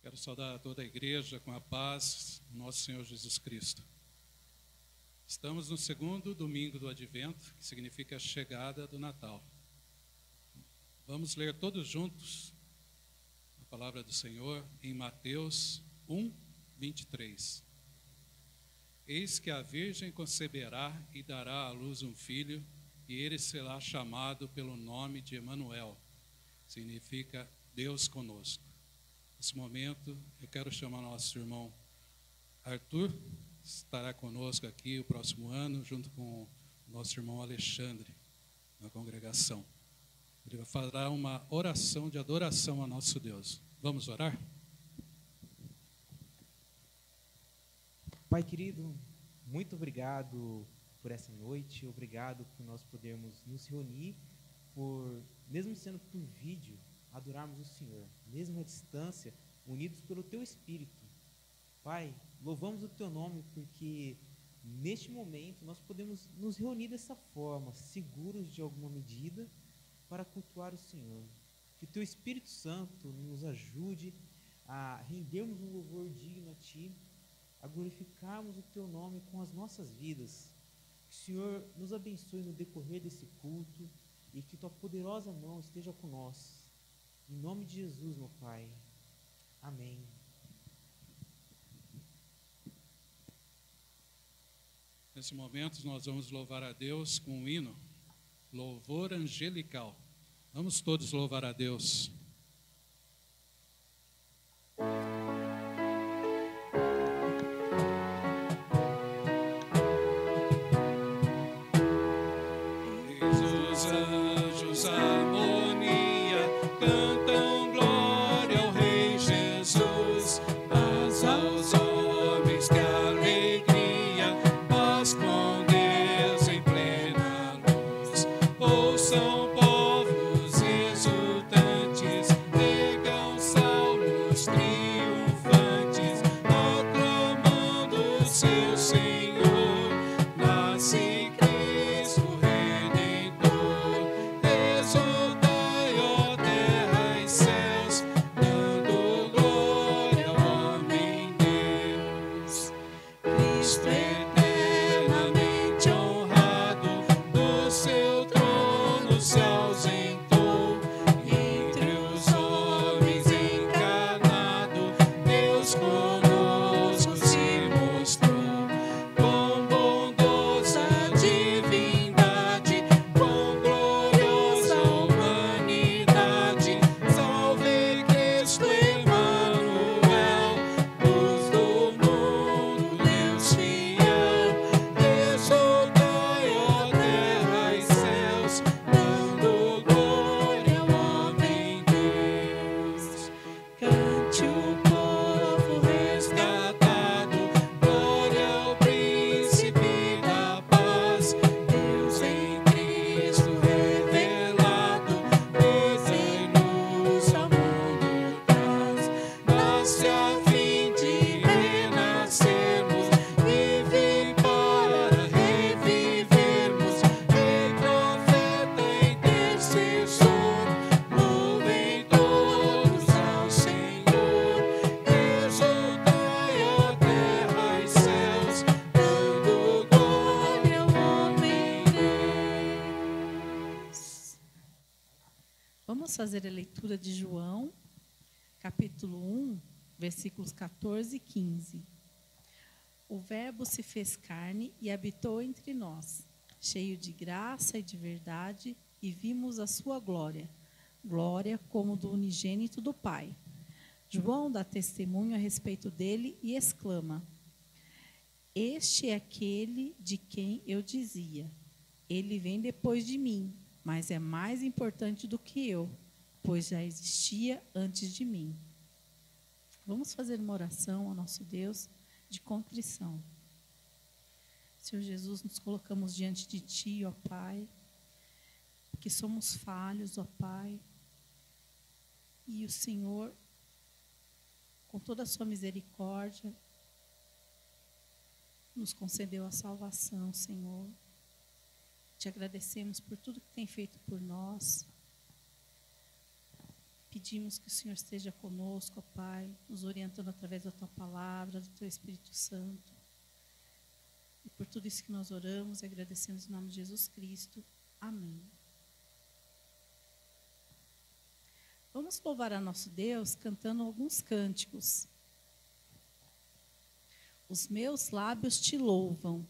Quero saudar toda a igreja com a paz do nosso Senhor Jesus Cristo. Estamos no segundo domingo do Advento, que significa a chegada do Natal. Vamos ler todos juntos a palavra do Senhor em Mateus 1, 23. Eis que a Virgem conceberá e dará à luz um filho, e ele será chamado pelo nome de Emanuel, significa Deus conosco. Nesse momento, eu quero chamar nosso irmão Arthur, estará conosco aqui o próximo ano, junto com o nosso irmão Alexandre, na congregação. Ele vai fazer uma oração de adoração a nosso Deus. Vamos orar? Pai querido, muito obrigado por essa noite, obrigado por nós podermos nos reunir, por, mesmo sendo por vídeo, adorarmos o Senhor, mesmo à distância, unidos pelo Teu Espírito. Pai, louvamos o Teu nome porque neste momento nós podemos nos reunir dessa forma, seguros de alguma medida, para cultuar o Senhor. Que o Teu Espírito Santo nos ajude a rendermos um louvor digno a Ti, a glorificarmos o Teu nome com as nossas vidas. Que o Senhor nos abençoe no decorrer desse culto e que Tua poderosa mão esteja com nós. Em nome de Jesus, meu Pai. Amém. Nesse momento, nós vamos louvar a Deus com um hino, louvor angelical. Vamos todos louvar a Deus. Vamos fazer a leitura de João, capítulo 1, versículos 14 e 15. O Verbo se fez carne e habitou entre nós, cheio de graça e de verdade, e vimos a sua glória, glória como do unigênito do Pai. João dá testemunho a respeito dele e exclama: Este é aquele de quem eu dizia, ele vem depois de mim, mas é mais importante do que eu, pois já existia antes de mim. Vamos fazer uma oração ao nosso Deus de contrição. Senhor Jesus, nos colocamos diante de Ti, ó Pai, que somos falhos, ó Pai, e o Senhor, com toda a sua misericórdia, nos concedeu a salvação, Senhor. Te agradecemos por tudo que tem feito por nós. Pedimos que o Senhor esteja conosco, ó Pai, nos orientando através da Tua palavra, do Teu Espírito Santo. E por tudo isso que nós oramos e agradecemos em nome de Jesus Cristo. Amém. Vamos louvar a nosso Deus cantando alguns cânticos. Os meus lábios te louvam.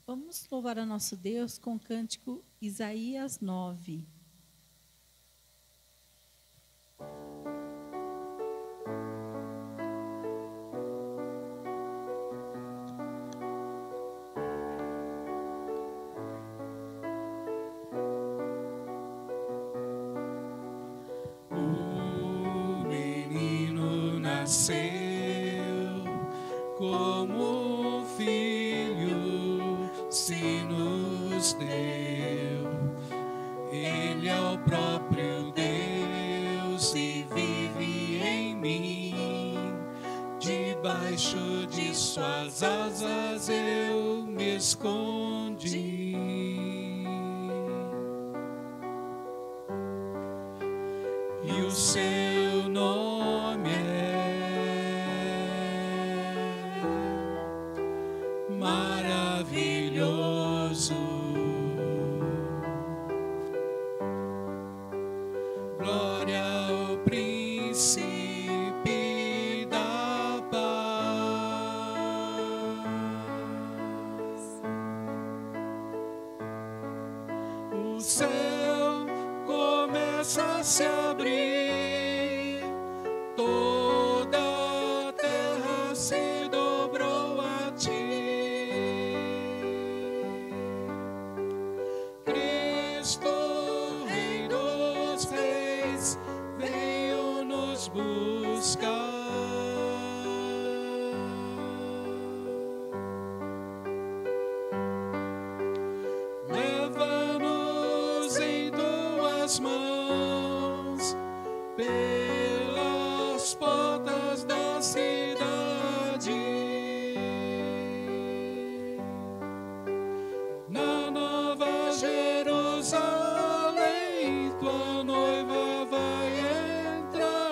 Vamos louvar a nosso Deus com o cântico Isaías 9. O menino nasceu como filho se nos deu. Ele é o próprio Deus e vive em mim. Debaixo de suas asas eu me escondi. E o seu nome é maravilhoso. Glória ao príncipe da paz. O céu começa a se abrir, toda a terra se dobrou a ti. Cristo, Rei dos Reis, veio Leva-nos em tuas mãos pelas portas da cidade. Na Nova Jerusalém, tua noiva vai entrar.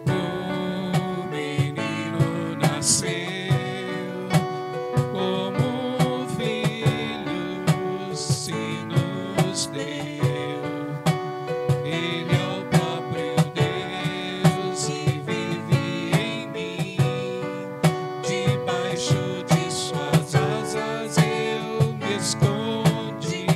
O menino nasceu, como filho se nos deu. Ele é o próprio Deus e vive em mim. Debaixo de suas asas eu me escondi.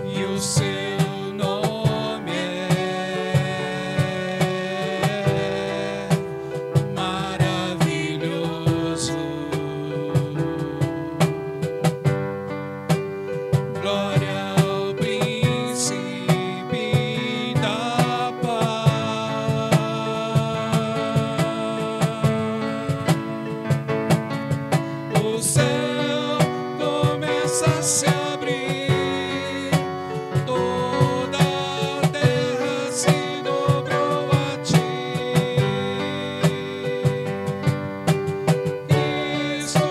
E o seu nome é maravilhoso. Glória ao príncipe da paz. O céu começa a se abrir, toda a terra se dobrou a ti. Cristo,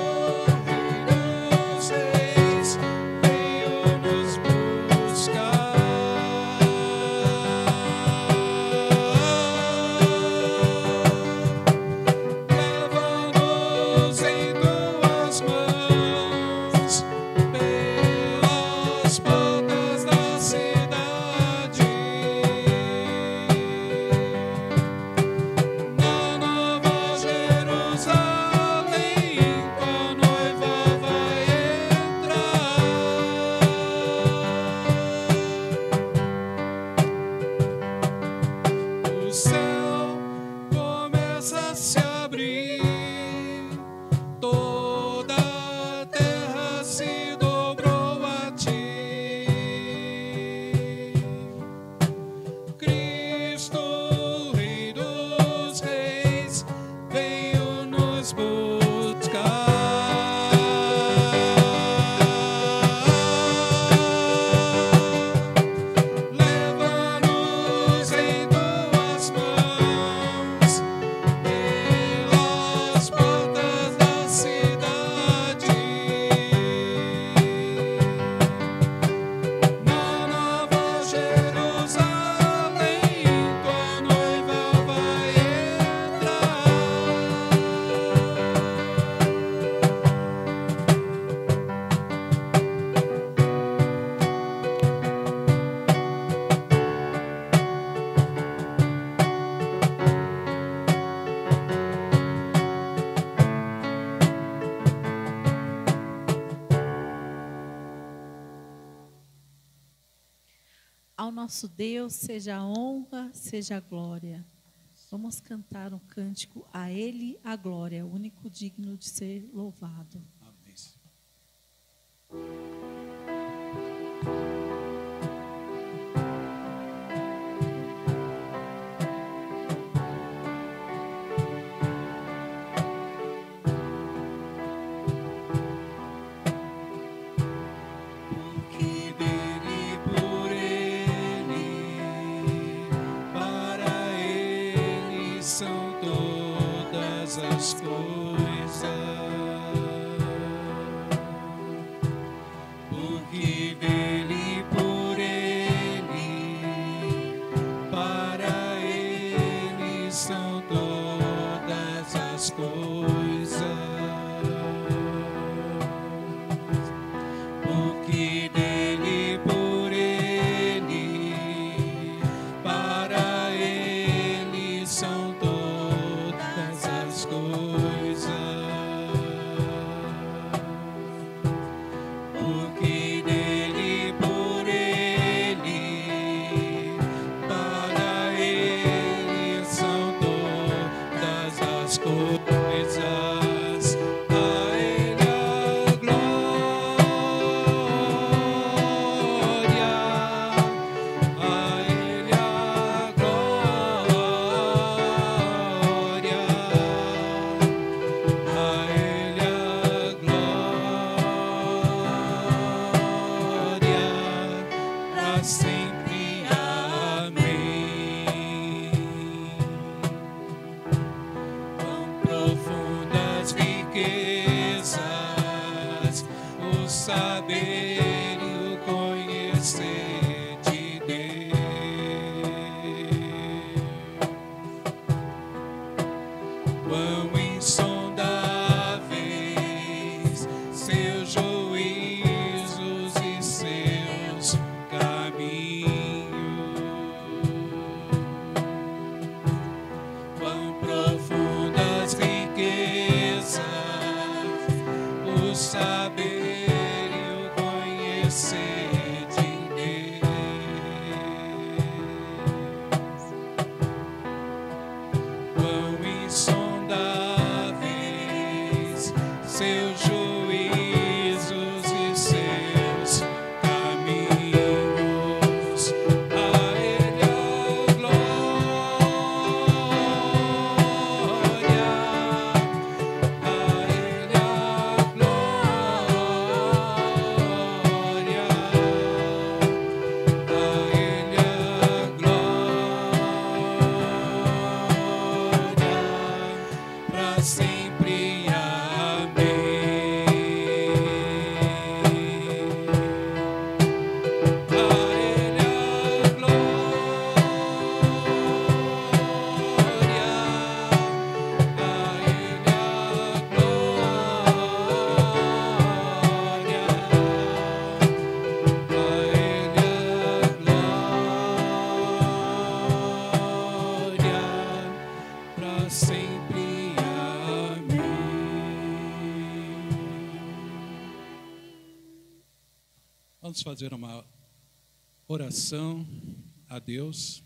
Rei dos Reis, veio nos buscar. Leva-nos em tuas mãos pelas portas da cidade. Na Nova Jerusalém, tua noiva vai entrar. O céu começa a se abrir, toda a terra se dobrou a ti. Cristo, Rei dos Reis, veio nos buscar. Leva-nos em tuas mãos pelas portas da cidade. Na Nova Jerusalém, tua noiva vai entrar. Ao nosso Deus seja a honra, seja a glória. Vamos cantar um cântico a Ele a glória, o único digno de ser louvado. Amém. Porque dele, por ele, para ele são todas as coisas. para sempre. Amém. Quão profundas riquezas o saber e o conhecer de Deus. Quão insondáveis seus juízos e seus caminhos. Quão profundas riquezas o saber e o conhecer de Deus. Quão insondáveis seus juízos e seus caminhos. A Ele a glória, a Ele a glória, a Ele a glória, para sempre. Amém. A Ele a glória, a Ele a glória, a Ele a glória, para sempre. Amém. Vamos fazer uma oração a Deus.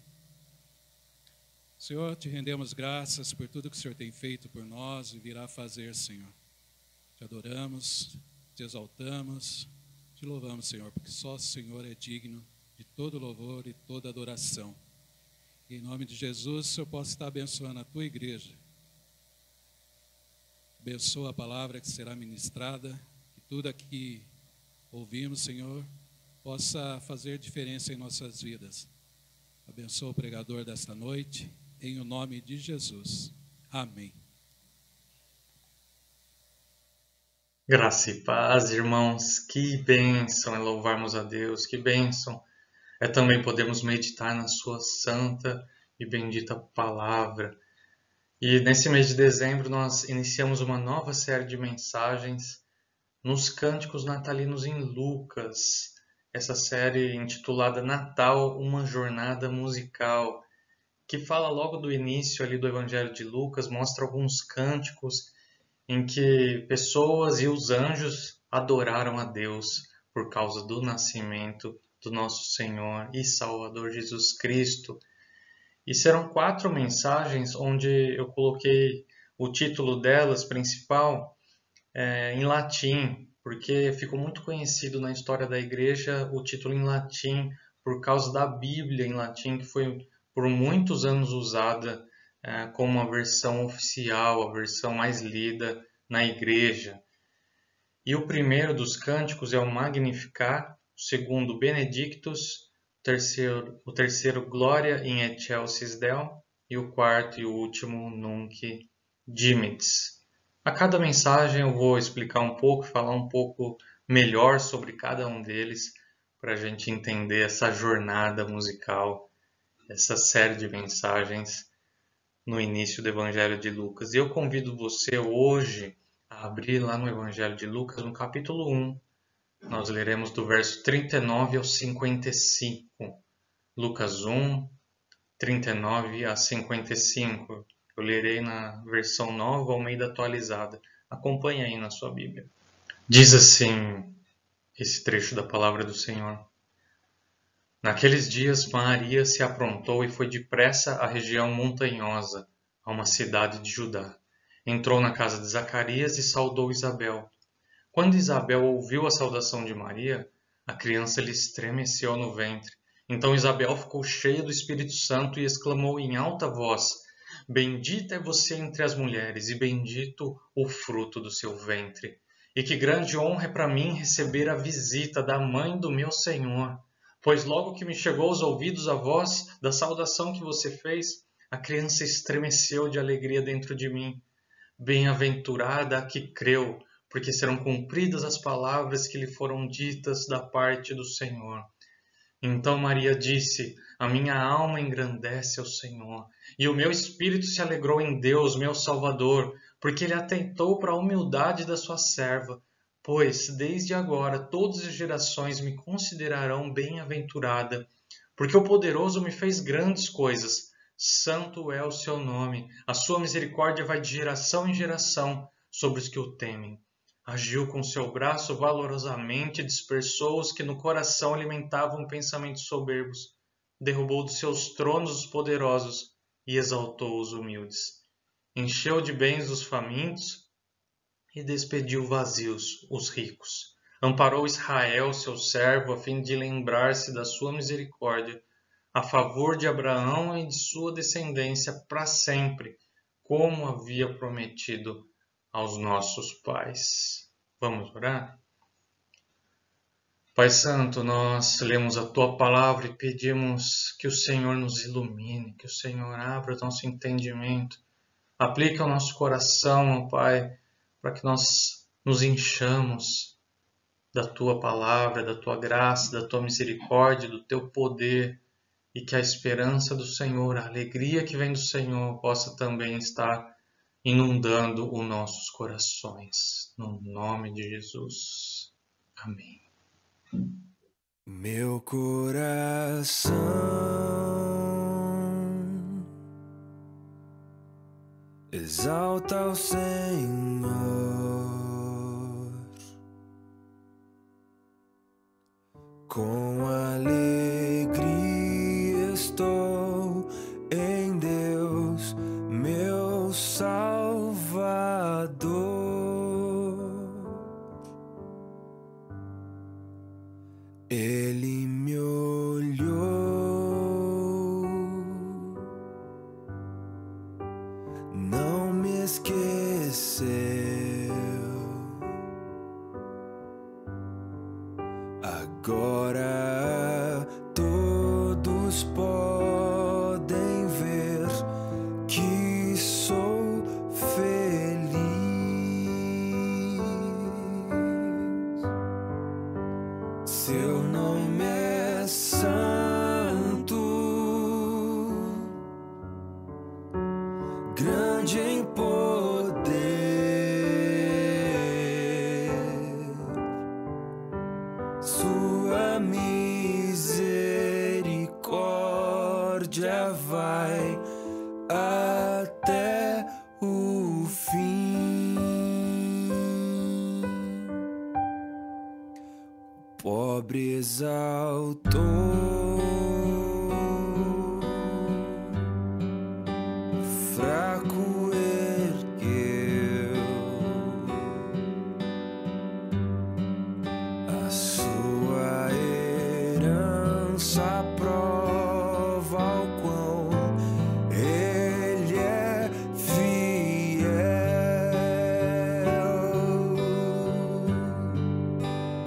Senhor, te rendemos graças por tudo que o Senhor tem feito por nós e virá fazer, Senhor. Te adoramos, te exaltamos, te louvamos, Senhor, porque só o Senhor é digno de todo louvor e toda adoração. Em nome de Jesus, o Senhor possa estar abençoando a tua igreja. Abençoa a palavra que será ministrada, que tudo aqui ouvimos, Senhor, possa fazer diferença em nossas vidas. Abençoa o pregador desta noite, em o nome de Jesus. Amém. Graça e paz, irmãos. Que bênção é louvarmos a Deus, que bênção é também podermos meditar na sua santa e bendita palavra. E nesse mês de dezembro nós iniciamos uma nova série de mensagens nos cânticos natalinos em Lucas. Essa série intitulada Natal, uma jornada musical, que fala logo do início ali do Evangelho de Lucas, mostra alguns cânticos em que pessoas e os anjos adoraram a Deus por causa do nascimento do nosso Senhor e Salvador Jesus Cristo. E serão 4 mensagens onde eu coloquei o título delas principal em latim, porque ficou muito conhecido na história da igreja o título em latim por causa da Bíblia em latim, que foi por muitos anos usada como a versão oficial, a versão mais lida na igreja. E o primeiro dos cânticos é o Magnificat, o segundo Benedictus, o terceiro Gloria in excelsis Deo e o quarto e o último Nunc Dimittis. A cada mensagem eu vou explicar um pouco, falar um pouco melhor sobre cada um deles para a gente entender essa jornada musical, essa série de mensagens no início do Evangelho de Lucas. E eu convido você hoje a abrir lá no Evangelho de Lucas, no capítulo 1. Nós leremos do verso 39 ao 55. Lucas 1, 39 a 55. Eu lerei na versão nova, Almeida atualizada. Acompanhe aí na sua Bíblia. Diz assim esse trecho da palavra do Senhor. Naqueles dias, Maria se aprontou e foi depressa à região montanhosa, a uma cidade de Judá. Entrou na casa de Zacarias e saudou Isabel. Quando Isabel ouviu a saudação de Maria, a criança lhe estremeceu no ventre. Então Isabel ficou cheia do Espírito Santo e exclamou em alta voz: Bendita é você entre as mulheres e bendito o fruto do seu ventre. E que grande honra é para mim receber a visita da mãe do meu Senhor. pois logo que me chegou aos ouvidos a voz da saudação que você fez, a criança estremeceu de alegria dentro de mim. Bem-aventurada a que creu, porque serão cumpridas as palavras que lhe foram ditas da parte do Senhor. Então Maria disse: a minha alma engrandece ao Senhor, e o meu espírito se alegrou em Deus, meu Salvador, porque ele atentou para a humildade da sua serva. Pois, desde agora, todas as gerações me considerarão bem-aventurada, porque o Poderoso me fez grandes coisas. Santo é o seu nome, a sua misericórdia vai de geração em geração sobre os que o temem. Agiu com seu braço valorosamente, dispersou os que no coração alimentavam pensamentos soberbos, derrubou dos seus tronos os poderosos e exaltou os humildes. Encheu de bens os famintos e despediu vazios os ricos. Amparou Israel, seu servo, a fim de lembrar-se da sua misericórdia, a favor de Abraão e de sua descendência para sempre, como havia prometido aos nossos pais. Vamos orar? Pai Santo, nós lemos a Tua Palavra e pedimos que o Senhor nos ilumine, que o Senhor abra o nosso entendimento, aplique ao nosso coração, ó Pai, para que nós nos enchamos da Tua Palavra, da Tua graça, da Tua misericórdia, do Teu poder, e que a esperança do Senhor, a alegria que vem do Senhor, possa também estar inundando os nossos corações. No nome de Jesus. Amém. Meu coração exalta o Senhor, com alegria estou em Deus, meu Salvador. Ele me olhou, não me esqueceu. Agora todos podem ver que sou feliz. Seu nome é santo, grande em poder, sua misericórdia vai até o fim. Pobre exaltou, fraco ergueu, a sua herança prova o quão ele é fiel.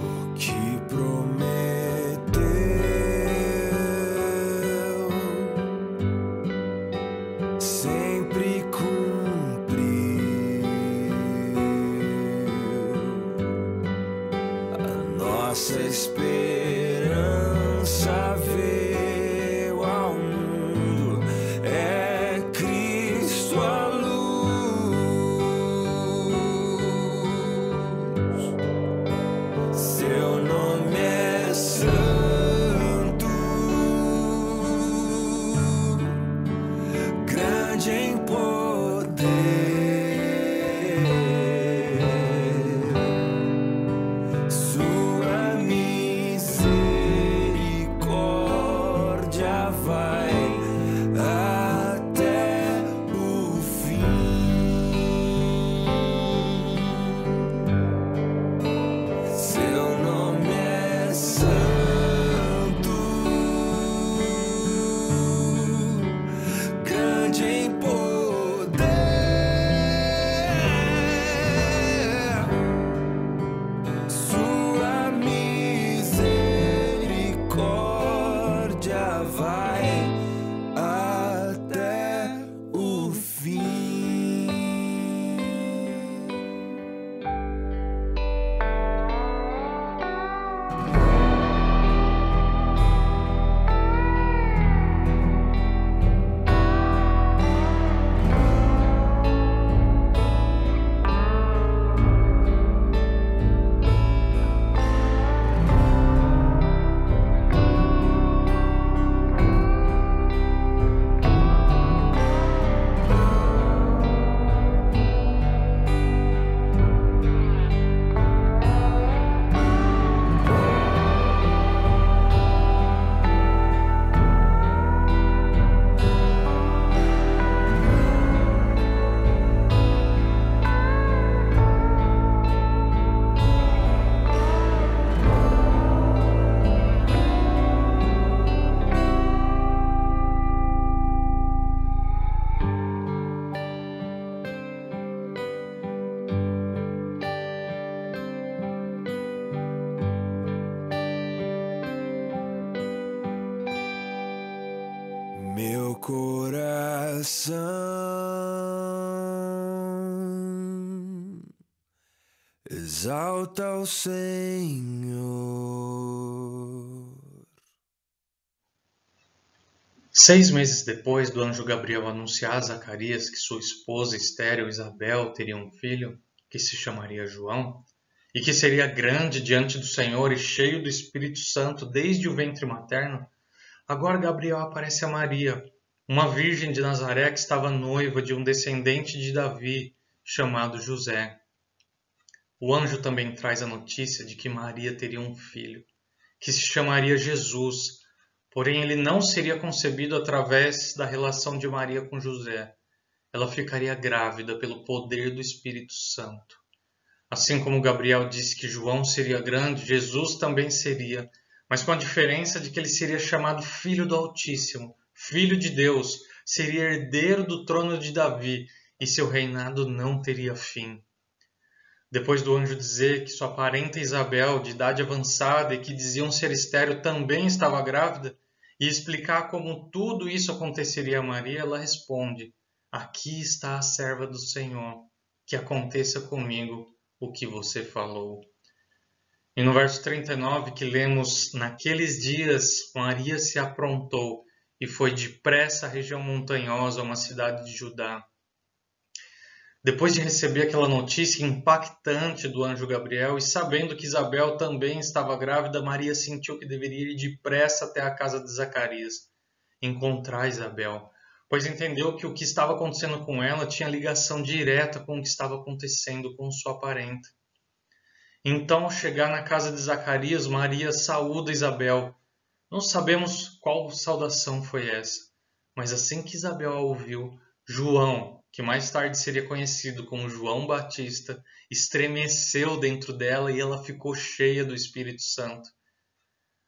O que prometeu sempre cumpriu. A nossa esperança veio ao mundo, é Cristo a luz. Seu nome é santo, grande em poder, sua misericórdia meu coração exalta o Senhor. 6 meses depois do anjo Gabriel anunciar a Zacarias que sua esposa estéril Isabel teria um filho, que se chamaria João, e que seria grande diante do Senhor e cheio do Espírito Santo desde o ventre materno, agora Gabriel aparece a Maria, uma virgem de Nazaré que estava noiva de um descendente de Davi, chamado José. O anjo também traz a notícia de que Maria teria um filho, que se chamaria Jesus, porém ele não seria concebido através da relação de Maria com José. Ela ficaria grávida pelo poder do Espírito Santo. Assim como Gabriel disse que João seria grande, Jesus também seria, mas com a diferença de que ele seria chamado Filho do Altíssimo, Filho de Deus, seria herdeiro do trono de Davi e seu reinado não teria fim. Depois do anjo dizer que sua parenta Isabel, de idade avançada e que diziam ser estéril, também estava grávida, e explicar como tudo isso aconteceria a Maria, ela responde: aqui está a serva do Senhor, que aconteça comigo o que você falou. E no verso 39 que lemos, naqueles dias Maria se aprontou e foi depressa à região montanhosa, uma cidade de Judá. Depois de receber aquela notícia impactante do anjo Gabriel e sabendo que Isabel também estava grávida, Maria sentiu que deveria ir depressa até a casa de Zacarias, encontrar Isabel, pois entendeu que o que estava acontecendo com ela tinha ligação direta com o que estava acontecendo com sua parenta. Então, ao chegar na casa de Zacarias, Maria saúda Isabel. Não sabemos qual saudação foi essa, mas assim que Isabel a ouviu, João, que mais tarde seria conhecido como João Batista, estremeceu dentro dela e ela ficou cheia do Espírito Santo.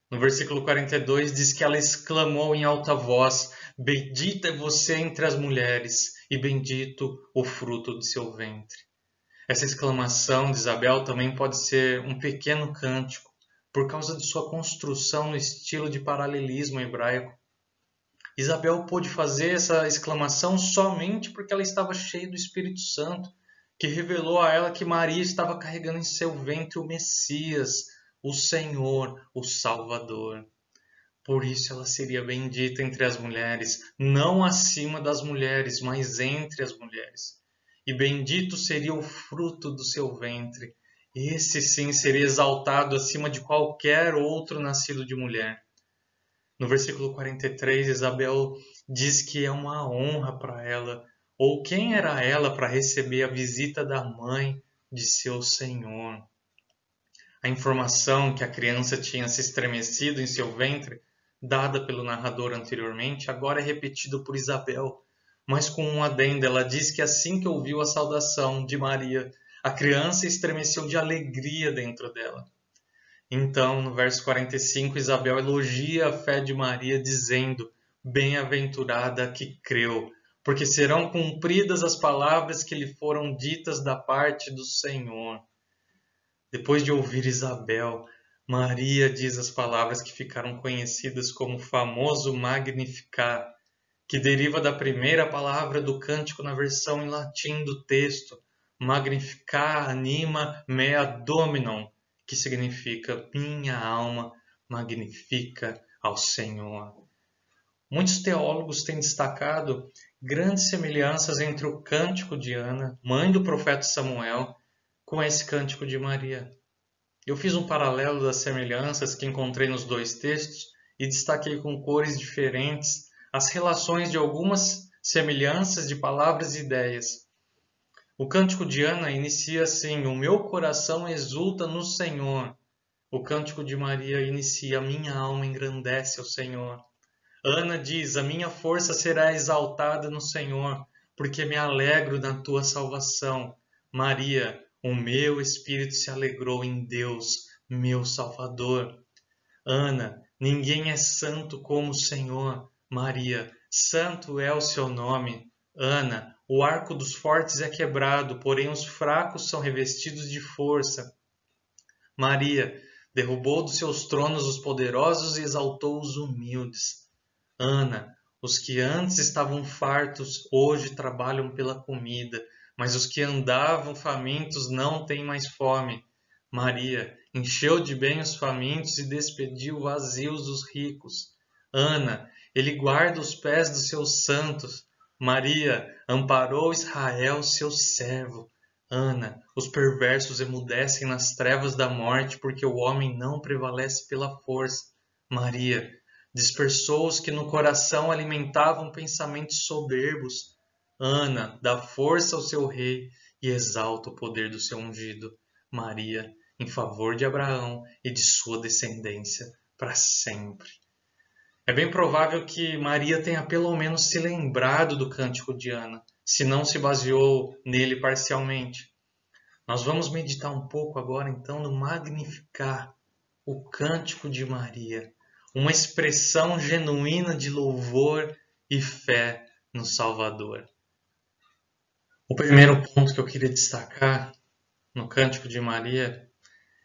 No versículo 42 diz que ela exclamou em alta voz: bendita é você entre as mulheres e bendito o fruto de seu ventre. Essa exclamação de Isabel também pode ser um pequeno cântico, por causa de sua construção no estilo de paralelismo hebraico. Isabel pôde fazer essa exclamação somente porque ela estava cheia do Espírito Santo, que revelou a ela que Maria estava carregando em seu ventre o Messias, o Senhor, o Salvador. Por isso ela seria bendita entre as mulheres, não acima das mulheres, mas entre as mulheres. E bendito seria o fruto do seu ventre. Esse sim seria exaltado acima de qualquer outro nascido de mulher. No versículo 43, Isabel diz que é uma honra para ela, ou quem era ela para receber a visita da mãe de seu Senhor. A informação que a criança tinha se estremecido em seu ventre, dada pelo narrador anteriormente, agora é repetida por Isabel, mas com um adendo. Ela diz que assim que ouviu a saudação de Maria, a criança estremeceu de alegria dentro dela. Então, no verso 45, Isabel elogia a fé de Maria, dizendo: bem-aventurada a que creu, porque serão cumpridas as palavras que lhe foram ditas da parte do Senhor. Depois de ouvir Isabel, Maria diz as palavras que ficaram conhecidas como o famoso Magnificat, que deriva da primeira palavra do cântico na versão em latim do texto, Magnificat anima mea Dominum, que significa minha alma magnifica ao Senhor. Muitos teólogos têm destacado grandes semelhanças entre o cântico de Ana, mãe do profeta Samuel, com esse cântico de Maria. Eu fiz um paralelo das semelhanças que encontrei nos dois textos e destaquei com cores diferentes as relações de algumas semelhanças de palavras e ideias. O cântico de Ana inicia assim: o meu coração exulta no Senhor. O cântico de Maria inicia: minha alma engrandece ao Senhor. Ana diz: a minha força será exaltada no Senhor, porque me alegro na tua salvação. Maria: o meu espírito se alegrou em Deus, meu Salvador. Ana: ninguém é santo como o Senhor. Maria: santo é o seu nome. Ana: o arco dos fortes é quebrado, porém os fracos são revestidos de força. Maria: derrubou dos seus tronos os poderosos e exaltou os humildes. Ana: Os que antes estavam fartos, hoje trabalham pela comida, mas os que andavam famintos não têm mais fome. Maria encheu de bem os famintos e despediu vazios os ricos. Ana, ele guarda os pés dos seus santos. Maria amparou Israel, seu servo. Ana, os perversos emudecem nas trevas da morte, porque o homem não prevalece pela força. Maria dispersou os que no coração alimentavam pensamentos soberbos. Ana dá força ao seu rei e exalta o poder do seu ungido. Maria, em favor de Abraão e de sua descendência para sempre. É bem provável que Maria tenha pelo menos se lembrado do cântico de Ana, se não se baseou nele parcialmente. Nós vamos meditar um pouco agora então no Magnificat, o cântico de Maria, uma expressão genuína de louvor e fé no Salvador. O primeiro ponto que eu queria destacar no cântico de Maria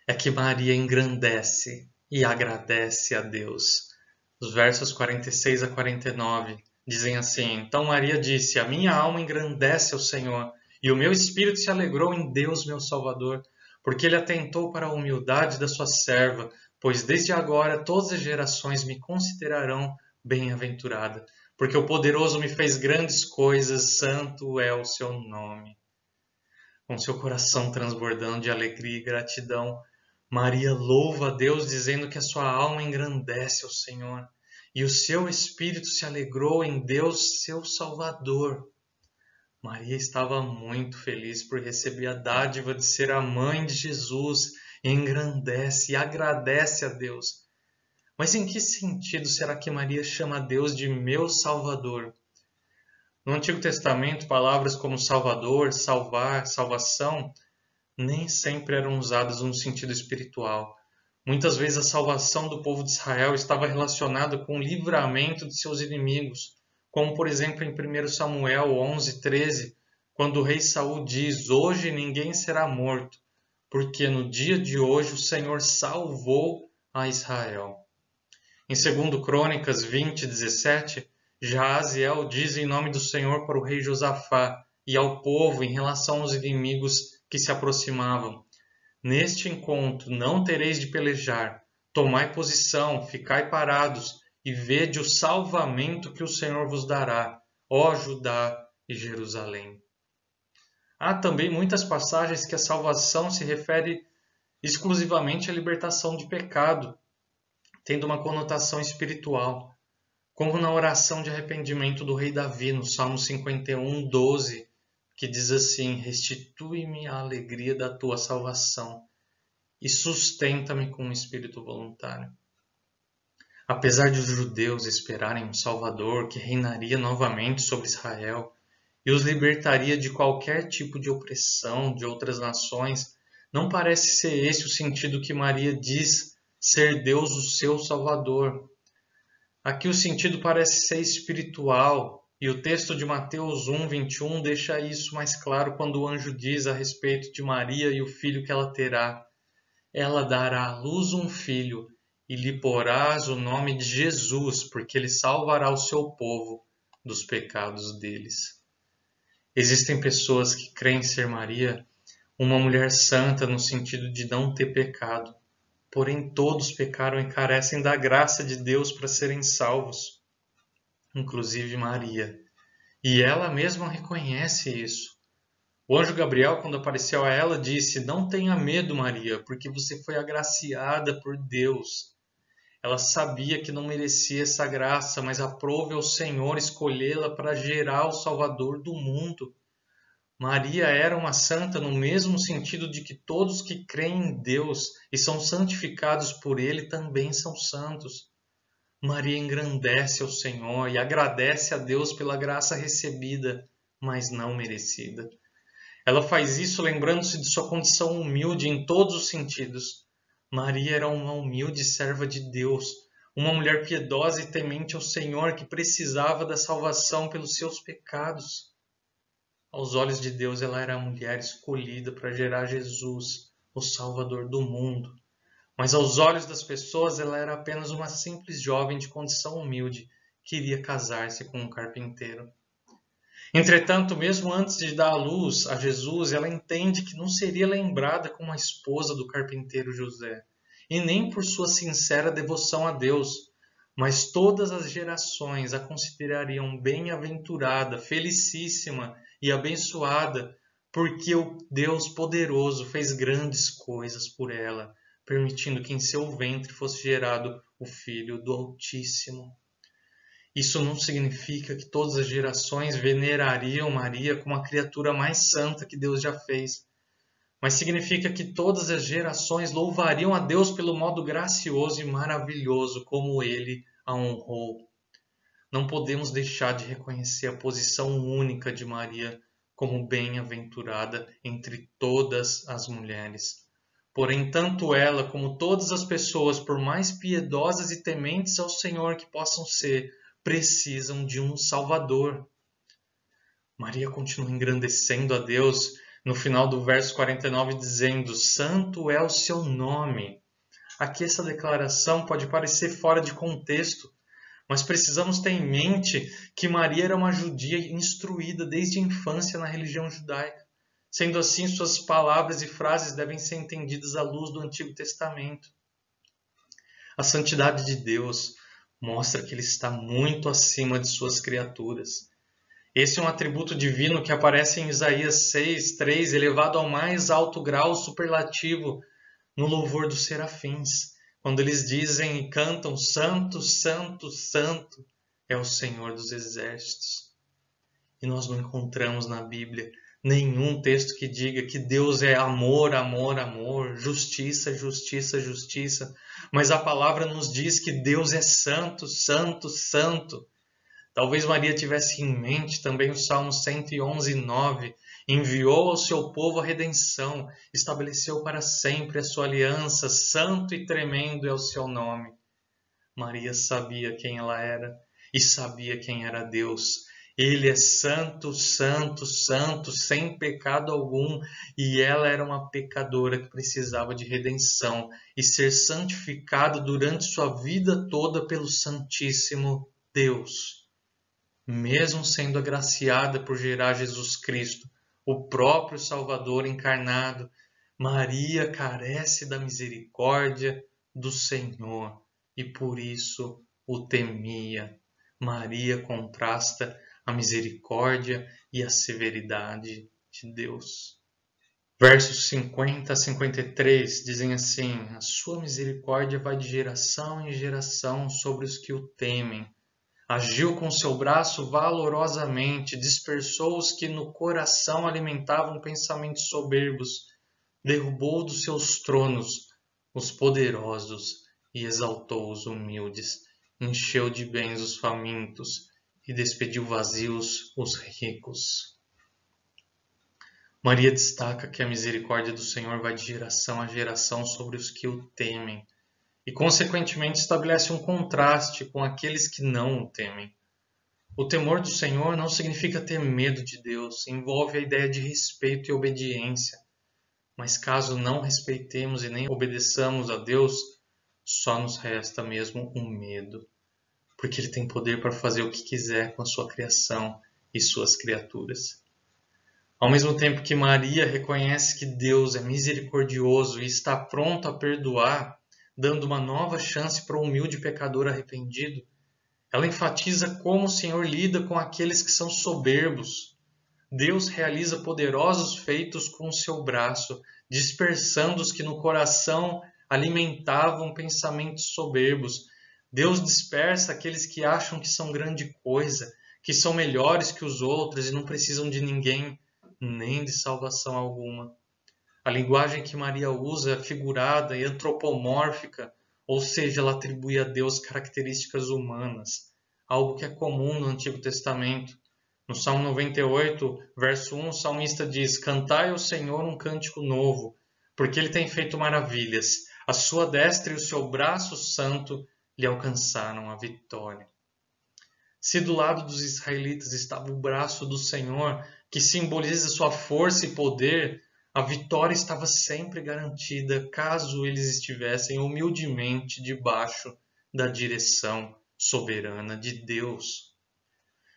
é que Maria engrandece e agradece a Deus. Os versos 46 a 49 dizem assim: Então Maria disse: A minha alma engrandece ao Senhor, e o meu espírito se alegrou em Deus, meu Salvador, porque ele atentou para a humildade da sua serva, pois desde agora todas as gerações me considerarão bem-aventurada, porque o poderoso me fez grandes coisas, santo é o seu nome. Com seu coração transbordando de alegria e gratidão, Maria louva a Deus, dizendo que a sua alma engrandece ao Senhor, e o seu espírito se alegrou em Deus, seu Salvador. Maria estava muito feliz por receber a dádiva de ser a mãe de Jesus, e engrandece e agradece a Deus. Mas em que sentido será que Maria chama a Deus de meu Salvador? No Antigo Testamento, palavras como Salvador, salvar, salvação, nem sempre eram usadas no sentido espiritual. Muitas vezes a salvação do povo de Israel estava relacionada com o livramento de seus inimigos, como por exemplo em 1 Samuel 11:13, quando o rei Saul diz: Hoje ninguém será morto, porque no dia de hoje o Senhor salvou a Israel. Em 2 Crônicas 20:17, Jaaziel diz em nome do Senhor para o rei Josafá e ao povo em relação aos inimigos que se aproximavam: Neste encontro não tereis de pelejar, tomai posição, ficai parados e vede o salvamento que o Senhor vos dará, ó Judá e Jerusalém. Há também muitas passagens que a salvação se refere exclusivamente à libertação de pecado, tendo uma conotação espiritual, como na oração de arrependimento do rei Davi, no Salmo 51:12, que diz assim: Restitui-me a alegria da tua salvação e sustenta-me com um espírito voluntário. Apesar de os judeus esperarem um Salvador que reinaria novamente sobre Israel e os libertaria de qualquer tipo de opressão de outras nações, não parece ser esse o sentido que Maria diz ser Deus o seu Salvador. Aqui o sentido parece ser espiritual, e o texto de Mateus 1:21 deixa isso mais claro quando o anjo diz a respeito de Maria e o filho que ela terá: Ela dará à luz um filho, e lhe porás o nome de Jesus, porque ele salvará o seu povo dos pecados deles. Existem pessoas que creem ser Maria uma mulher santa no sentido de não ter pecado. Porém, todos pecaram e carecem da graça de Deus para serem salvos, inclusive Maria. E ela mesma reconhece isso. O anjo Gabriel, quando apareceu a ela, disse: Não tenha medo, Maria, porque você foi agraciada por Deus. Ela sabia que não merecia essa graça, mas aprove ao Senhor escolhê-la para gerar o Salvador do mundo. Maria era uma santa no mesmo sentido de que todos que creem em Deus e são santificados por Ele também são santos. Maria engrandece ao Senhor e agradece a Deus pela graça recebida, mas não merecida. Ela faz isso lembrando-se de sua condição humilde em todos os sentidos. Maria era uma humilde serva de Deus, uma mulher piedosa e temente ao Senhor que precisava da salvação pelos seus pecados. Aos olhos de Deus, ela era a mulher escolhida para gerar Jesus, o Salvador do mundo. Mas aos olhos das pessoas, ela era apenas uma simples jovem de condição humilde, queria casar-se com um carpinteiro. Entretanto, mesmo antes de dar à luz a Jesus, ela entende que não seria lembrada como a esposa do carpinteiro José, e nem por sua sincera devoção a Deus, mas todas as gerações a considerariam bem-aventurada, felicíssima e abençoada, porque o Deus poderoso fez grandes coisas por ela, permitindo que em seu ventre fosse gerado o Filho do Altíssimo. Isso não significa que todas as gerações venerariam Maria como a criatura mais santa que Deus já fez, mas significa que todas as gerações louvariam a Deus pelo modo gracioso e maravilhoso como Ele a honrou. Não podemos deixar de reconhecer a posição única de Maria como bem-aventurada entre todas as mulheres. Porém, tanto ela como todas as pessoas, por mais piedosas e tementes ao Senhor que possam ser, precisam de um Salvador. Maria continua engrandecendo a Deus no final do verso 49, dizendo: Santo é o seu nome. Aqui essa declaração pode parecer fora de contexto, mas precisamos ter em mente que Maria era uma judia instruída desde a infância na religião judaica. Sendo assim, suas palavras e frases devem ser entendidas à luz do Antigo Testamento. A santidade de Deus mostra que Ele está muito acima de suas criaturas. Esse é um atributo divino que aparece em Isaías 6:3, elevado ao mais alto grau superlativo no louvor dos serafins, quando eles dizem e cantam: Santo, Santo, Santo é o Senhor dos Exércitos. E nós não encontramos na Bíblia nenhum texto que diga que Deus é amor, amor, amor, justiça, justiça, justiça. Mas a palavra nos diz que Deus é santo, santo, santo. Talvez Maria tivesse em mente também o Salmo 111:9. Enviou ao seu povo a redenção, estabeleceu para sempre a sua aliança, santo e tremendo é o seu nome. Maria sabia quem ela era e sabia quem era Deus. Ele é santo, santo, santo, sem pecado algum, e ela era uma pecadora que precisava de redenção e ser santificada durante sua vida toda pelo Santíssimo Deus. Mesmo sendo agraciada por gerar Jesus Cristo, o próprio Salvador encarnado, Maria carece da misericórdia do Senhor e por isso o temia. Maria contrasta a misericórdia e a severidade de Deus. Versos 50 a 53 dizem assim: A sua misericórdia vai de geração em geração sobre os que o temem. Agiu com seu braço valorosamente, dispersou os que no coração alimentavam pensamentos soberbos, derrubou dos seus tronos os poderosos e exaltou os humildes, encheu de bens os famintos e despediu vazios os ricos. Maria destaca que a misericórdia do Senhor vai de geração a geração sobre os que o temem e, consequentemente, estabelece um contraste com aqueles que não o temem. O temor do Senhor não significa ter medo de Deus, envolve a ideia de respeito e obediência. Mas caso não respeitemos e nem obedeçamos a Deus, só nos resta mesmo um medo, porque Ele tem poder para fazer o que quiser com a sua criação e suas criaturas. Ao mesmo tempo que Maria reconhece que Deus é misericordioso e está pronto a perdoar, dando uma nova chance para o humilde pecador arrependido, ela enfatiza como o Senhor lida com aqueles que são soberbos. Deus realiza poderosos feitos com o seu braço, dispersando os que no coração alimentavam pensamentos soberbos. Deus dispersa aqueles que acham que são grande coisa, que são melhores que os outros e não precisam de ninguém, nem de salvação alguma. A linguagem que Maria usa é figurada e antropomórfica, ou seja, ela atribui a Deus características humanas, algo que é comum no Antigo Testamento. No Salmo 98, verso 1, o salmista diz: Cantai ao Senhor um cântico novo, porque Ele tem feito maravilhas. A sua destra e o seu braço santo lhe alcançaram a vitória. Se do lado dos israelitas estava o braço do Senhor, que simboliza sua força e poder, a vitória estava sempre garantida caso eles estivessem humildemente debaixo da direção soberana de Deus.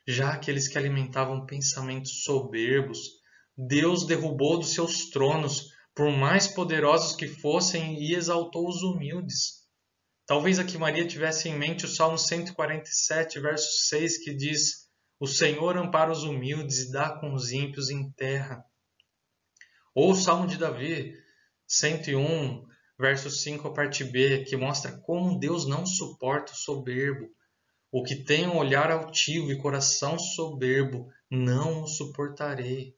Já aqueles que alimentavam pensamentos soberbos, Deus derrubou dos seus tronos, por mais poderosos que fossem, e exaltou os humildes. Talvez aqui Maria tivesse em mente o Salmo 147, verso 6, que diz: o Senhor ampara os humildes e dá com os ímpios em terra. Ou o Salmo de Davi, 101, verso 5, a parte B, que mostra como Deus não suporta o soberbo. O que tem um olhar altivo e coração soberbo, não o suportarei.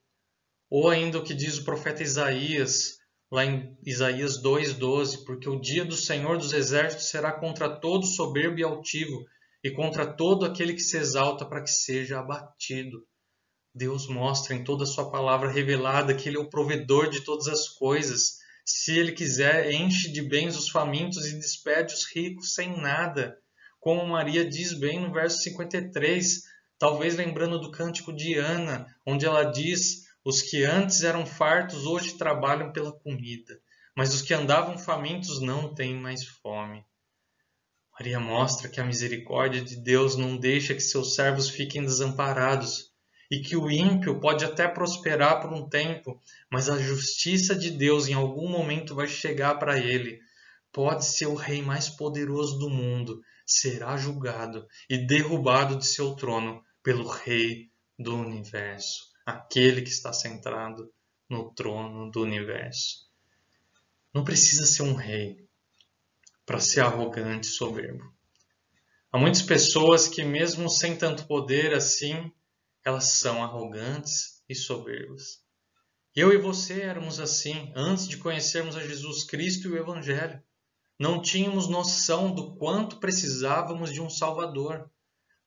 Ou ainda o que diz o profeta Isaías, lá em Isaías 2,12, porque o dia do Senhor dos Exércitos será contra todo soberbo e altivo, e contra todo aquele que se exalta para que seja abatido. Deus mostra em toda a sua palavra revelada que Ele é o provedor de todas as coisas. Se Ele quiser, enche de bens os famintos e despede os ricos sem nada. Como Maria diz bem no verso 53, talvez lembrando do cântico de Ana, onde ela diz: os que antes eram fartos hoje trabalham pela comida, mas os que andavam famintos não têm mais fome. Maria mostra que a misericórdia de Deus não deixa que seus servos fiquem desamparados e que o ímpio pode até prosperar por um tempo, mas a justiça de Deus em algum momento vai chegar para ele. Pode ser o rei mais poderoso do mundo, será julgado e derrubado de seu trono pelo Rei do Universo, aquele que está sentado no trono do Universo. Não precisa ser um rei para ser arrogante e soberbo. Há muitas pessoas que, mesmo sem tanto poder assim, elas são arrogantes e soberbas. Eu e você éramos assim antes de conhecermos a Jesus Cristo e o Evangelho. Não tínhamos noção do quanto precisávamos de um Salvador.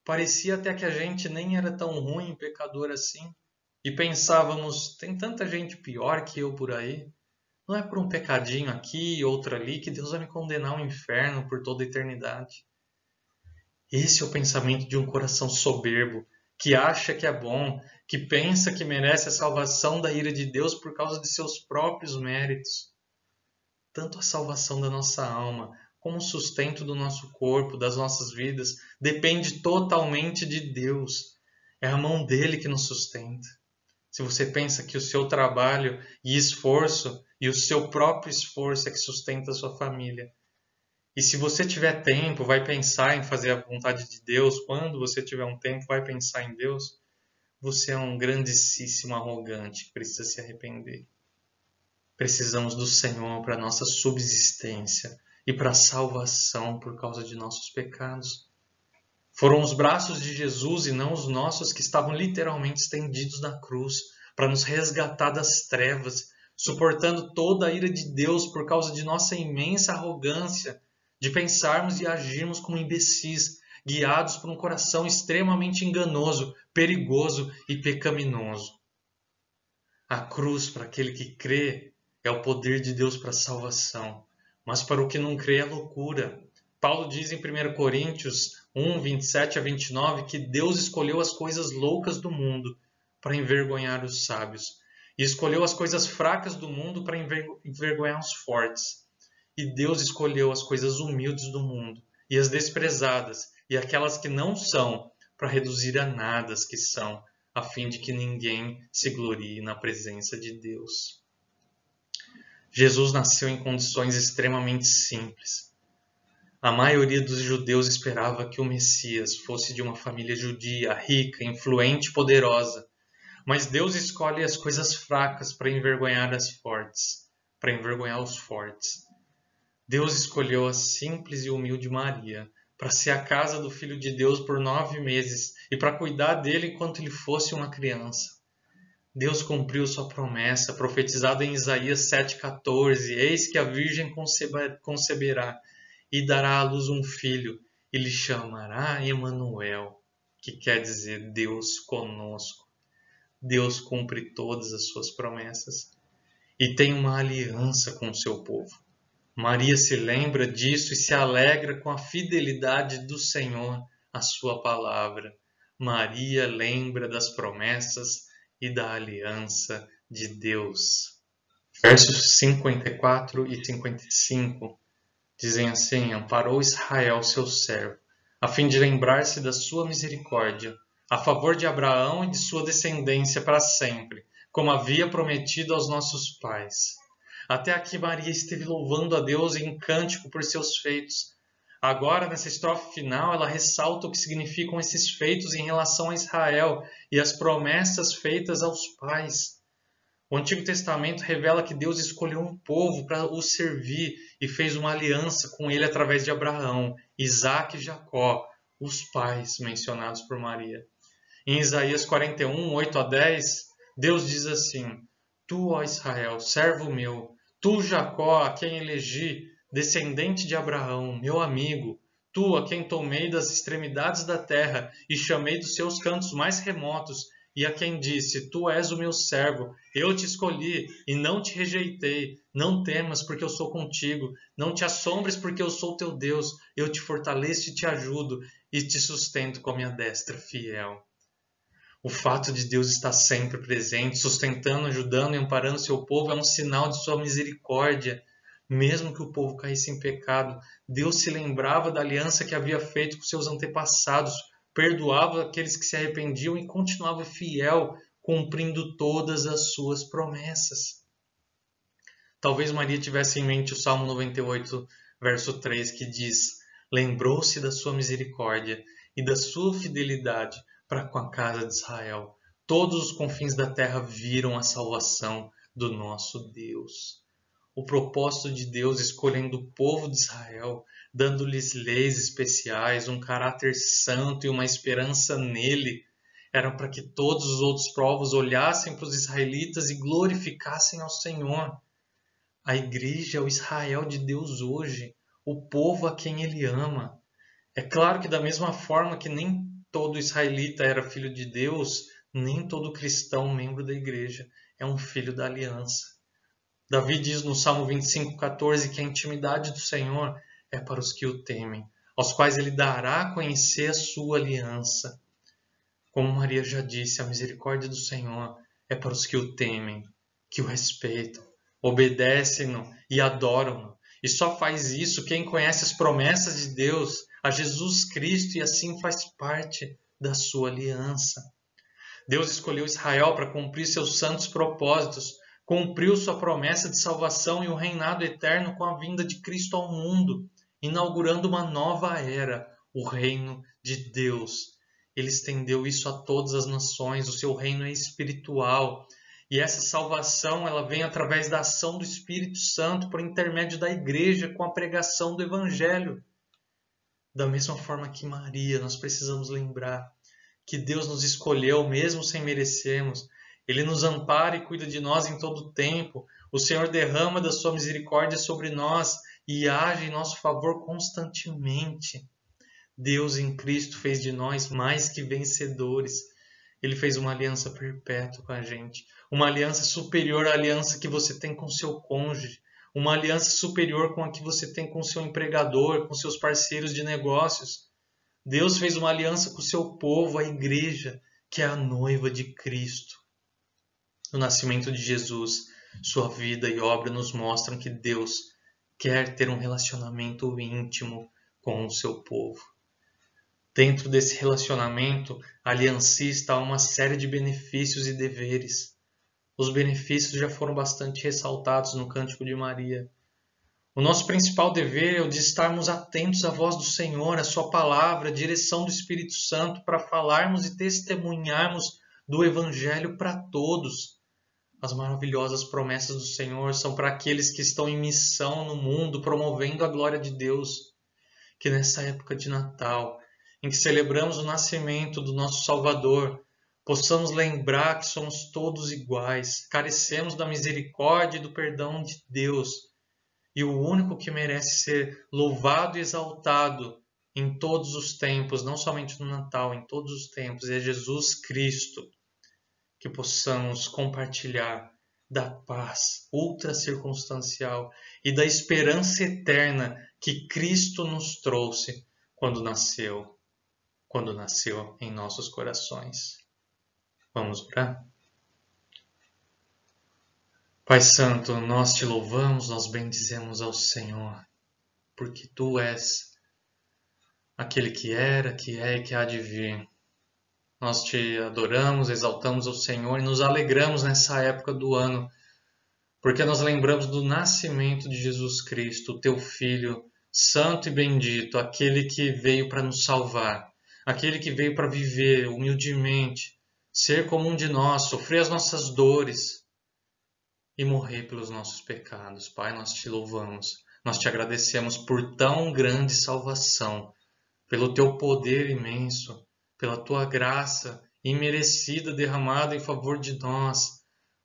Parecia até que a gente nem era tão ruim e pecador assim. E pensávamos, tem tanta gente pior que eu por aí. Não é por um pecadinho aqui e outro ali que Deus vai me condenar ao inferno por toda a eternidade. Esse é o pensamento de um coração soberbo, que acha que é bom, que pensa que merece a salvação da ira de Deus por causa de seus próprios méritos. Tanto a salvação da nossa alma, como o sustento do nosso corpo, das nossas vidas, depende totalmente de Deus. É a mão dele que nos sustenta. Se você pensa que o seu trabalho e esforço e o seu próprio esforço é que sustenta a sua família, e se você tiver tempo, vai pensar em fazer a vontade de Deus, quando você tiver um tempo, vai pensar em Deus, você é um grandíssimo arrogante que precisa se arrepender. Precisamos do Senhor para a nossa subsistência e para a salvação por causa de nossos pecados. Foram os braços de Jesus e não os nossos que estavam literalmente estendidos na cruz para nos resgatar das trevas, suportando toda a ira de Deus por causa de nossa imensa arrogância, de pensarmos e agirmos como imbecis, guiados por um coração extremamente enganoso, perigoso e pecaminoso. A cruz, para aquele que crê, é o poder de Deus para a salvação, mas para o que não crê é loucura. Paulo diz em 1 Coríntios 1, 27 a 29, que Deus escolheu as coisas loucas do mundo para envergonhar os sábios, e escolheu as coisas fracas do mundo para envergonhar os fortes. E Deus escolheu as coisas humildes do mundo, e as desprezadas, e aquelas que não são, para reduzir a nada as que são, a fim de que ninguém se glorie na presença de Deus. Jesus nasceu em condições extremamente simples. A maioria dos judeus esperava que o Messias fosse de uma família judia, rica, influente e poderosa. Mas Deus escolhe as coisas fracas para envergonhar as fortes, para envergonhar os fortes. Deus escolheu a simples e humilde Maria para ser a casa do Filho de Deus por 9 meses e para cuidar dele enquanto ele fosse uma criança. Deus cumpriu sua promessa, profetizada em Isaías 7,14. Eis que a Virgem conceberá e dará à luz um filho, e lhe chamará Emanuel, que quer dizer Deus conosco. Deus cumpre todas as suas promessas e tem uma aliança com o seu povo. Maria se lembra disso e se alegra com a fidelidade do Senhor à sua palavra. Maria lembra das promessas e da aliança de Deus. Versos 54 e 55 dizem assim: amparou Israel, seu servo, a fim de lembrar-se da sua misericórdia, a favor de Abraão e de sua descendência para sempre, como havia prometido aos nossos pais. Até aqui Maria esteve louvando a Deus em cântico por seus feitos. Agora, nessa estrofe final, ela ressalta o que significam esses feitos em relação a Israel e as promessas feitas aos pais. O Antigo Testamento revela que Deus escolheu um povo para o servir e fez uma aliança com ele através de Abraão, Isaque e Jacó, os pais mencionados por Maria. Em Isaías 41, 8-10, Deus diz assim: Tu, ó Israel, servo meu, tu, Jacó, a quem elegi, descendente de Abraão, meu amigo, tu, a quem tomei das extremidades da terra e chamei dos seus cantos mais remotos, e a quem disse: Tu és o meu servo, eu te escolhi e não te rejeitei. Não temas, porque eu sou contigo. Não te assombres, porque eu sou teu Deus. Eu te fortaleço e te ajudo e te sustento com a minha destra fiel. O fato de Deus estar sempre presente, sustentando, ajudando e amparando seu povo é um sinal de sua misericórdia. Mesmo que o povo caísse em pecado, Deus se lembrava da aliança que havia feito com seus antepassados, perdoava aqueles que se arrependiam e continuava fiel, cumprindo todas as suas promessas. Talvez Maria tivesse em mente o Salmo 98, verso 3, que diz: Lembrou-se da sua misericórdia e da sua fidelidade para com a casa de Israel. Todos os confins da terra viram a salvação do nosso Deus. O propósito de Deus escolhendo o povo de Israel, dando-lhes leis especiais, um caráter santo e uma esperança nele, era para que todos os outros povos olhassem para os israelitas e glorificassem ao Senhor. A igreja é o Israel de Deus hoje, o povo a quem ele ama. É claro que da mesma forma que nem todo israelita era filho de Deus, nem todo cristão membro da igreja é um filho da aliança. Davi diz no Salmo 25:14 que a intimidade do Senhor é para os que o temem, aos quais ele dará a conhecer a sua aliança. Como Maria já disse, a misericórdia do Senhor é para os que o temem, que o respeitam, obedecem-no e adoram-no. E só faz isso quem conhece as promessas de Deus, a Jesus Cristo, e assim faz parte da sua aliança. Deus escolheu Israel para cumprir seus santos propósitos, cumpriu sua promessa de salvação e o reinado eterno com a vinda de Cristo ao mundo, inaugurando uma nova era, o reino de Deus. Ele estendeu isso a todas as nações, o seu reino é espiritual. E essa salvação ela vem através da ação do Espírito Santo por intermédio da igreja com a pregação do Evangelho. Da mesma forma que Maria, nós precisamos lembrar que Deus nos escolheu mesmo sem merecermos. Ele nos ampara e cuida de nós em todo o tempo. O Senhor derrama da sua misericórdia sobre nós e age em nosso favor constantemente. Deus em Cristo fez de nós mais que vencedores. Ele fez uma aliança perpétua com a gente. Uma aliança superior à aliança que você tem com seu cônjuge. Uma aliança superior com a que você tem com seu empregador, com seus parceiros de negócios. Deus fez uma aliança com o seu povo, a igreja, que é a noiva de Cristo. No nascimento de Jesus, sua vida e obra nos mostram que Deus quer ter um relacionamento íntimo com o seu povo. Dentro desse relacionamento, aliancista, há uma série de benefícios e deveres. Os benefícios já foram bastante ressaltados no Cântico de Maria. O nosso principal dever é o de estarmos atentos à voz do Senhor, à sua palavra, à direção do Espírito Santo para falarmos e testemunharmos do Evangelho para todos. As maravilhosas promessas do Senhor são para aqueles que estão em missão no mundo, promovendo a glória de Deus. Que nessa época de Natal, em que celebramos o nascimento do nosso Salvador, possamos lembrar que somos todos iguais, carecemos da misericórdia e do perdão de Deus. E o único que merece ser louvado e exaltado em todos os tempos, não somente no Natal, em todos os tempos, é Jesus Cristo. Que possamos compartilhar da paz ultracircunstancial e da esperança eterna que Cristo nos trouxe quando nasceu em nossos corações. Vamos orar? Pai Santo, nós te louvamos, nós bendizemos ao Senhor, porque Tu és aquele que era, que é e que há de vir. Nós te adoramos, exaltamos o Senhor e nos alegramos nessa época do ano, porque nós lembramos do nascimento de Jesus Cristo, o teu Filho, santo e bendito, aquele que veio para nos salvar, aquele que veio para viver humildemente, ser como um de nós, sofrer as nossas dores e morrer pelos nossos pecados. Pai, nós te louvamos, nós te agradecemos por tão grande salvação, pelo teu poder imenso, pela tua graça imerecida derramada em favor de nós.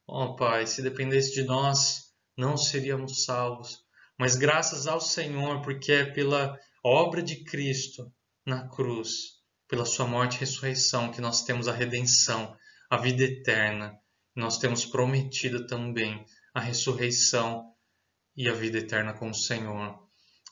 Ó Pai, se dependesse de nós, não seríamos salvos. Mas graças ao Senhor, porque é pela obra de Cristo na cruz, pela sua morte e ressurreição, que nós temos a redenção, a vida eterna. Nós temos prometido também a ressurreição e a vida eterna com o Senhor.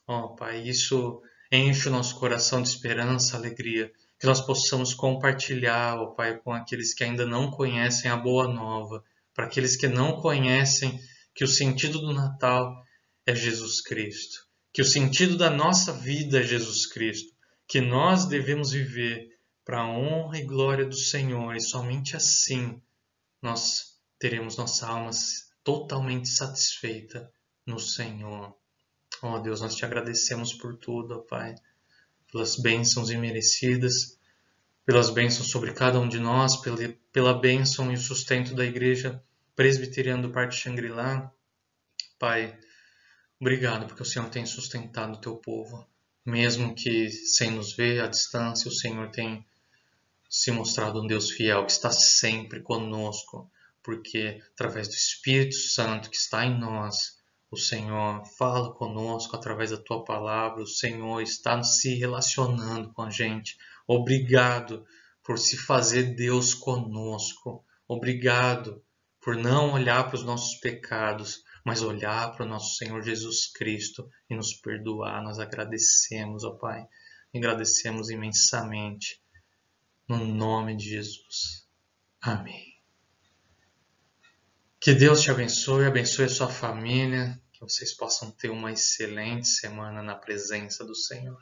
Ó Pai, isso enche o nosso coração de esperança, alegria, que nós possamos compartilhar, ó Pai, com aqueles que ainda não conhecem a boa nova, para aqueles que não conhecem que o sentido do Natal é Jesus Cristo, que o sentido da nossa vida é Jesus Cristo, que nós devemos viver para a honra e glória do Senhor, e somente assim nós teremos nossa alma totalmente satisfeita no Senhor. Ó Deus, nós te agradecemos por tudo, ó Pai, pelas bênçãos imerecidas, pelas bênçãos sobre cada um de nós, pela bênção e o sustento da Igreja Presbiteriana do Parque Xangri-Lá. Pai, obrigado porque o Senhor tem sustentado o teu povo, mesmo que sem nos ver à distância, o Senhor tem se mostrado um Deus fiel, que está sempre conosco, porque através do Espírito Santo que está em nós, o Senhor fala conosco através da tua palavra, o Senhor está se relacionando com a gente. Obrigado por se fazer Deus conosco. Obrigado por não olhar para os nossos pecados, mas olhar para o nosso Senhor Jesus Cristo e nos perdoar. Nós agradecemos, ó Pai, agradecemos imensamente. No nome de Jesus. Amém. Que Deus te abençoe a sua família, que vocês possam ter uma excelente semana na presença do Senhor.